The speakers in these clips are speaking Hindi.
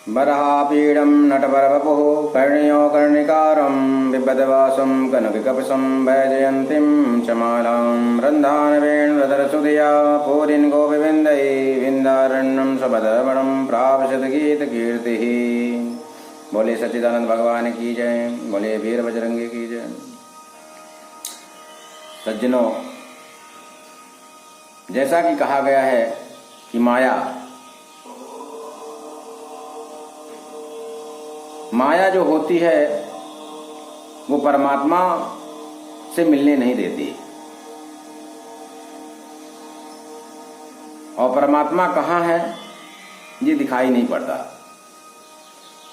बर्हापीडं नटवरवपुः कर्णयो कर्णिकारं बिभ्रतवासं कनककपिशं वैजयन्तीं च मालां रन्धानवेणुरधरसुधिया पूरिन् गोपविन्दै विन्दारण्यं स्वपदवनं प्रापशतगीतकीर्तिः। बोले सच्चिदानंद भगवान की जय, बोले वीर बजरंगी की जय। सज्जनों, जैसा कि कहा गया है कि माया जो होती है वो परमात्मा से मिलने नहीं देती, और परमात्मा कहाँ है ये दिखाई नहीं पड़ता।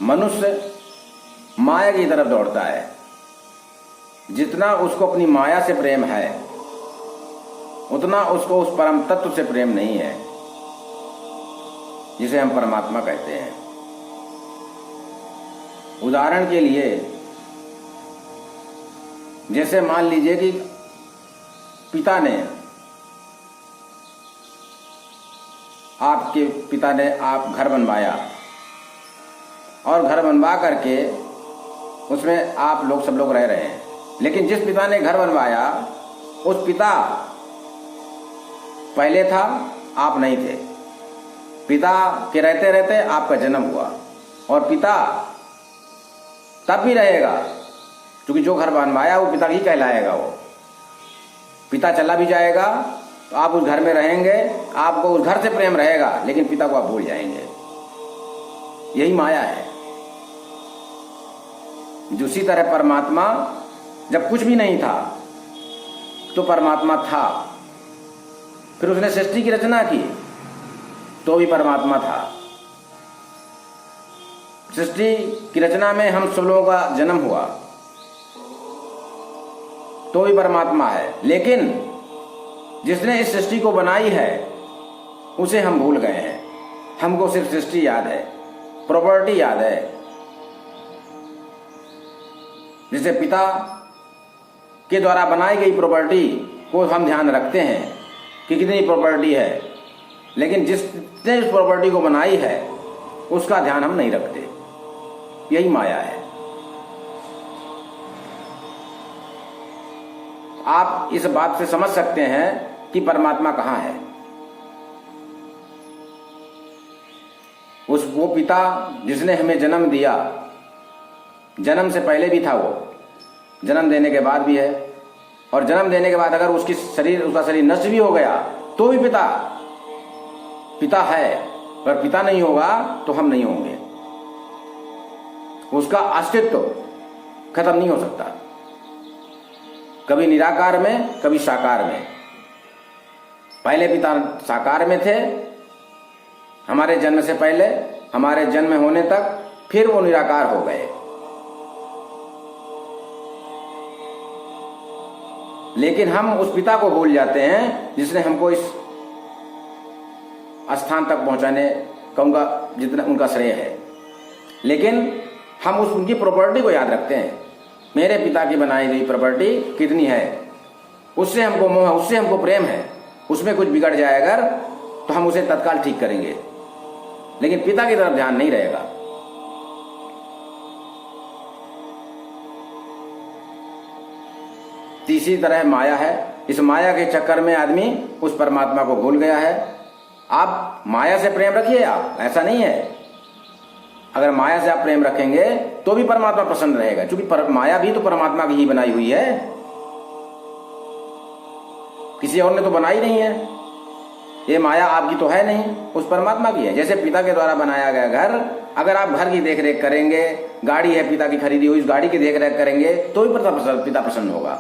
मनुष्य माया की तरफ दौड़ता है। जितना उसको अपनी माया से प्रेम है उतना उसको उस परम तत्व से प्रेम नहीं है जिसे हम परमात्मा कहते हैं। उदाहरण के लिए, जैसे मान लीजिए कि आपके पिता ने आप घर बनवाया और घर बनवा करके उसमें आप लोग सब लोग रह रहे हैं, लेकिन जिस पिता ने घर बनवाया उस पिता पहले था, आप नहीं थे। पिता के रहते रहते आपका जन्म हुआ और पिता तब भी रहेगा, क्योंकि जो घर बनवाया वो पिता ही कहलाएगा। वो पिता चला भी जाएगा तो आप उस घर में रहेंगे, आपको उस घर से प्रेम रहेगा, लेकिन पिता को आप भूल जाएंगे। यही माया है। उसी तरह परमात्मा जब कुछ भी नहीं था तो परमात्मा था, फिर उसने सृष्टि की रचना की तो भी परमात्मा था। सृष्टि की रचना में हम सब लोगों का जन्म हुआ तो भी परमात्मा है, लेकिन जिसने इस सृष्टि को बनाई है उसे हम भूल गए हैं। हमको सिर्फ सृष्टि याद है, प्रॉपर्टी याद है। जैसे पिता के द्वारा बनाई गई प्रॉपर्टी को हम ध्यान रखते हैं कि कितनी प्रॉपर्टी है, लेकिन जिसने उस प्रॉपर्टी को बनाई है उसका ध्यान हम नहीं रखते। यही माया है। आप इस बात से समझ सकते हैं कि परमात्मा कहाँ है। वो पिता जिसने हमें जन्म दिया, जन्म से पहले भी था, वो जन्म देने के बाद भी है, और जन्म देने के बाद अगर उसका शरीर नष्ट भी हो गया तो भी पिता है। पर पिता नहीं होगा तो हम नहीं होंगे। उसका अस्तित्व खत्म नहीं हो सकता, कभी निराकार में कभी साकार में। पहले पिता साकार में थे हमारे जन्म से पहले, हमारे जन्म होने तक, फिर वो निराकार हो गए। लेकिन हम उस पिता को भूल जाते हैं जिसने हमको इस स्थान तक पहुंचाने का जितना उनका श्रेय है। लेकिन हम उनकी प्रॉपर्टी को याद रखते हैं। मेरे पिता की बनाई गई प्रॉपर्टी कितनी है, उससे हमको मोह, उससे हमको प्रेम है। उसमें कुछ बिगड़ जाए अगर तो हम उसे तत्काल ठीक करेंगे, लेकिन पिता की तरफ ध्यान नहीं रहेगा। तीसरी तरह माया है। इस माया के चक्कर में आदमी उस परमात्मा को भूल गया है। आप माया से प्रेम रखिए, आप, ऐसा नहीं है। अगर माया से आप प्रेम रखेंगे तो भी परमात्मा प्रसन्न रहेगा, क्योंकि माया भी तो परमात्मा की ही बनाई हुई है, किसी और ने तो बनाई नहीं है। ये माया आपकी तो है नहीं, उस परमात्मा की है। जैसे पिता के द्वारा बनाया गया घर, अगर आप घर की देखरेख करेंगे, गाड़ी है पिता की खरीदी हुई, उस गाड़ी की देखरेख करेंगे तो भी पिता प्रसन्न होगा।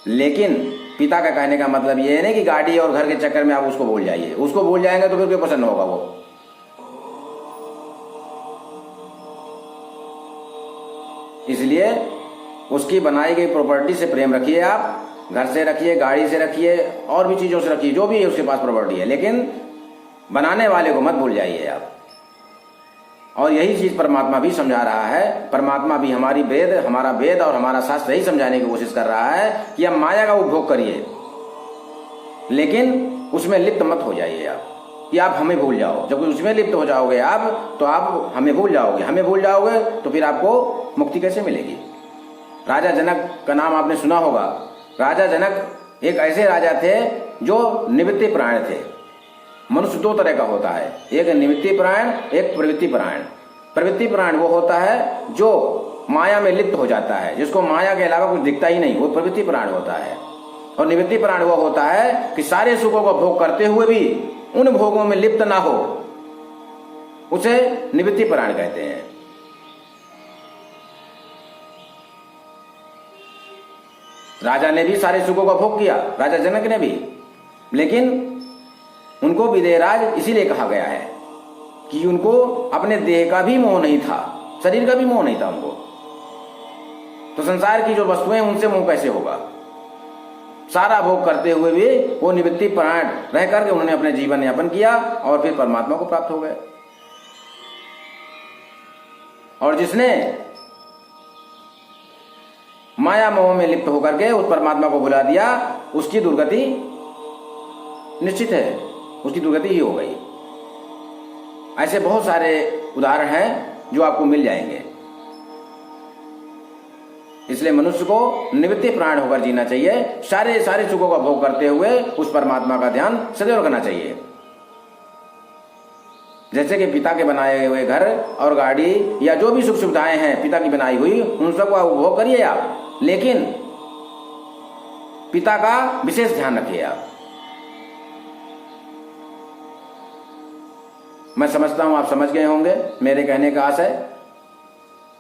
लेकिन पिता का कहने का मतलब ये नहीं कि गाड़ी और घर के चक्कर में आप उसको भूल जाइए। उसको भूल जाएंगे तो फिर क्यों प्रसन्न होगा वो। इसलिए उसकी बनाई गई प्रॉपर्टी से प्रेम रखिए। आप घर से रखिए, गाड़ी से रखिए, और भी चीजों से रखिए, जो भी है उसके पास प्रॉपर्टी है, लेकिन बनाने वाले को मत भूल जाइए आप। और यही चीज परमात्मा भी समझा रहा है। परमात्मा भी हमारा वेद और हमारा शास्त्र यही समझाने की कोशिश कर रहा है कि आप माया का उपभोग करिए, लेकिन उसमें लिप्त मत हो जाइए आप। कि आप हमें भूल जाओ। जब उसमें लिप्त हो जाओगे आप, तो आप हमें भूल जाओगे। हमें भूल जाओगे तो फिर आपको मुक्ति कैसे मिलेगी? राजा जनक का नाम आपने सुना होगा। राजा जनक एक ऐसे राजा थे जो निवृत्ति परायण थे। मनुष्य दो तरह का होता है, एक निवृत्ति परायण, एक प्रवृत्ति परायण। प्रवृत्ति परायण वो होता है जो माया में लिप्त हो जाता है, जिसको माया के अलावा कुछ दिखता ही नहीं, वो प्रवृत्ति परायण होता है। और निवृत्ति परायण वो होता है कि सारे सुखों का भोग करते हुए भी उन भोगों में लिप्त ना हो, उसे निवृत्ति परायण कहते हैं। राजा ने भी सारे सुखों का भोग किया, राजा जनक ने भी, लेकिन उनको विदेहराज इसीलिए कहा गया है कि उनको अपने देह का भी मोह नहीं था, शरीर का भी मोह नहीं था उनको। तो संसार की जो वस्तुएं उनसे मोह कैसे होगा? सारा भोग करते हुए भी वो निवृत्ति परायण रह करके उन्होंने अपने जीवन यापन किया और फिर परमात्मा को प्राप्त हो गए। और जिसने माया मोह में लिप्त होकर के उस परमात्मा को भुला दिया, उसकी दुर्गति निश्चित है, उसकी दुर्गति ही हो गई। ऐसे बहुत सारे उदाहरण हैं जो आपको मिल जाएंगे। इसलिए मनुष्य को निवृत्ति परायण होकर जीना चाहिए। सारे सुखों का भोग करते हुए उस परमात्मा का ध्यान सदैव करना चाहिए। जैसे कि पिता के बनाए हुए घर और गाड़ी या जो भी सुख सुविधाएं हैं पिता की बनाई हुई, उन सबका उपभोग करिए आप, लेकिन पिता का विशेष ध्यान रखिए आप। मैं समझता हूं आप समझ गए होंगे मेरे कहने का आशय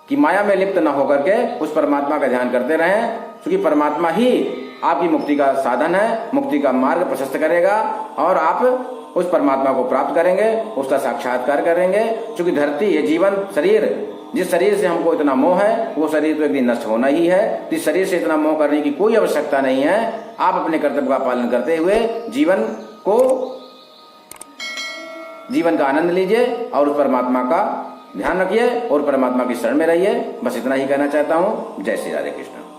कि माया में लिप्त न होकर के उस परमात्मा का ध्यान करते रहें, क्योंकि परमात्मा ही आपकी मुक्ति का साधन है, मुक्ति का मार्ग प्रशस्त करेगा और आप उस परमात्मा को प्राप्त करेंगे, उसका साक्षात्कार करेंगे। क्योंकि धरती, ये जीवन शरीर, जिस शरीर से हमको इतना मोह है, वो शरीर तो एक दिन नष्ट होना ही है। इस शरीर से इतना मोह करने की कोई आवश्यकता नहीं है। आप अपने कर्तव्य का पालन करते हुए जीवन का आनंद लीजिए और उस परमात्मा का ध्यान रखिए और परमात्मा की शरण में रहिए। बस इतना ही कहना चाहता हूँ। जय श्री राधे कृष्ण।